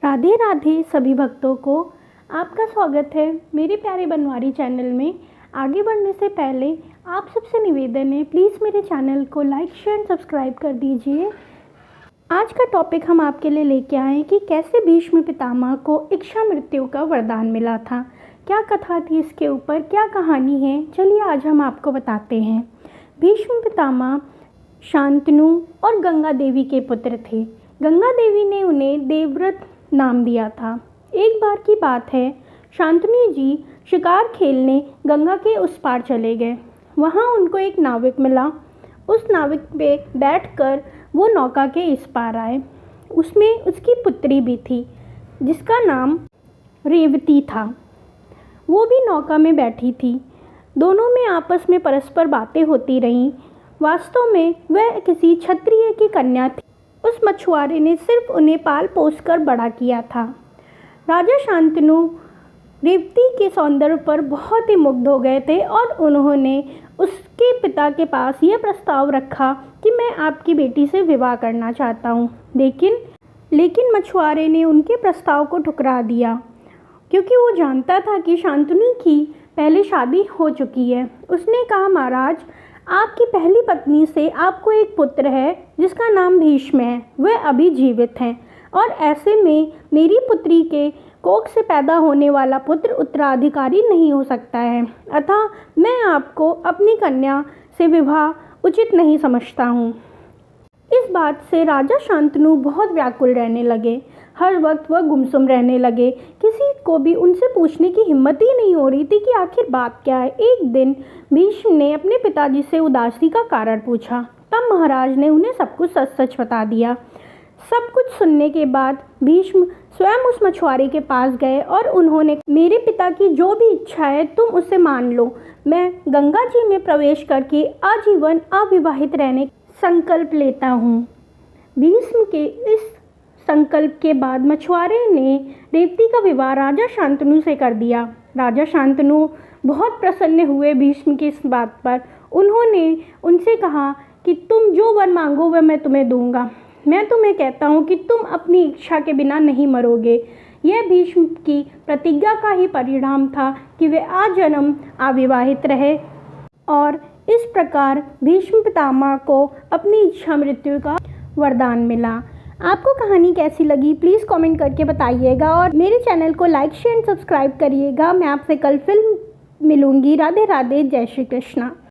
राधे राधे सभी भक्तों को आपका स्वागत है मेरे प्यारे बनवारी चैनल में। आगे बढ़ने से पहले आप सबसे निवेदन है, प्लीज़ मेरे चैनल को लाइक शेयर सब्सक्राइब कर दीजिए। आज का टॉपिक हम आपके लिए लेके आए हैं कि कैसे भीष्म पितामह को इच्छा मृत्यु का वरदान मिला था। क्या कथा थी इसके ऊपर, क्या कहानी है, चलिए आज हम आपको बताते हैं। भीष्म पितामह शांतनु और गंगा देवी के पुत्र थे। गंगा देवी ने उन्हें देवव्रत नाम दिया था। एक बार की बात है, शांतनु जी शिकार खेलने गंगा के उस पार चले गए। वहाँ उनको एक नाविक मिला। उस नाविक पे बैठकर वो नौका के इस पार आए। उसमें उसकी पुत्री भी थी जिसका नाम रेवती था। वो भी नौका में बैठी थी। दोनों में आपस में परस्पर बातें होती रहीं। वास्तव में वह किसी क्षत्रिय की कन्या थी। उस मछुआरे ने सिर्फ उन्हें पाल पोस कर बड़ा किया था। राजा शांतनु रेवती के सौंदर्य पर बहुत ही मुग्ध हो गए थे और उन्होंने उसके पिता के पास यह प्रस्ताव रखा कि मैं आपकी बेटी से विवाह करना चाहता हूँ। लेकिन मछुआरे ने उनके प्रस्ताव को ठुकरा दिया क्योंकि वो जानता था कि शांतनु की पहले शादी हो चुकी है। उसने कहा, महाराज, आपकी पहली पत्नी से आपको एक पुत्र है जिसका नाम भीष्म है। वह अभी जीवित हैं और ऐसे में मेरी पुत्री के कोख से पैदा होने वाला पुत्र उत्तराधिकारी नहीं हो सकता है। अतः मैं आपको अपनी कन्या से विवाह उचित नहीं समझता हूँ। इस बात से राजा शांतनु बहुत व्याकुल रहने लगे। हर वक्त वह गुमसुम रहने लगे। किसी को भी उनसे पूछने की हिम्मत ही नहीं हो रही थी कि आखिर बात क्या है। एक दिन भीष्म ने अपने पिताजी से उदासी का कारण पूछा। तब महाराज ने उन्हें सब कुछ सच सच बता दिया। सब कुछ सुनने के बाद भीष्म स्वयं उस मछुआरे के पास गए और उन्होंने, मेरे पिता की जो भी इच्छा है तुम उसे मान लो। मैं गंगा जी में प्रवेश करके आजीवन अविवाहित रहने संकल्प लेता हूँ। भीष्म के इस संकल्प के बाद मछुआरे ने रेवती का विवाह राजा शांतनु से कर दिया। राजा शांतनु बहुत प्रसन्न हुए भीष्म की इस बात पर। उन्होंने उनसे कहा कि तुम जो वर मांगो वह मैं तुम्हें दूंगा। मैं तुम्हें कहता हूँ कि तुम अपनी इच्छा के बिना नहीं मरोगे। यह भीष्म की प्रतिज्ञा का ही परिणाम था कि वे आजन्म अविवाहित रहे और इस प्रकार भीष्म पितामह को अपनी इच्छा मृत्यु का वरदान मिला। आपको कहानी कैसी लगी प्लीज़ कमेंट करके बताइएगा और मेरे चैनल को लाइक शेयर सब्सक्राइब करिएगा। मैं आपसे कल फिल्म मिलूँगी। राधे राधे, जय श्री कृष्णा।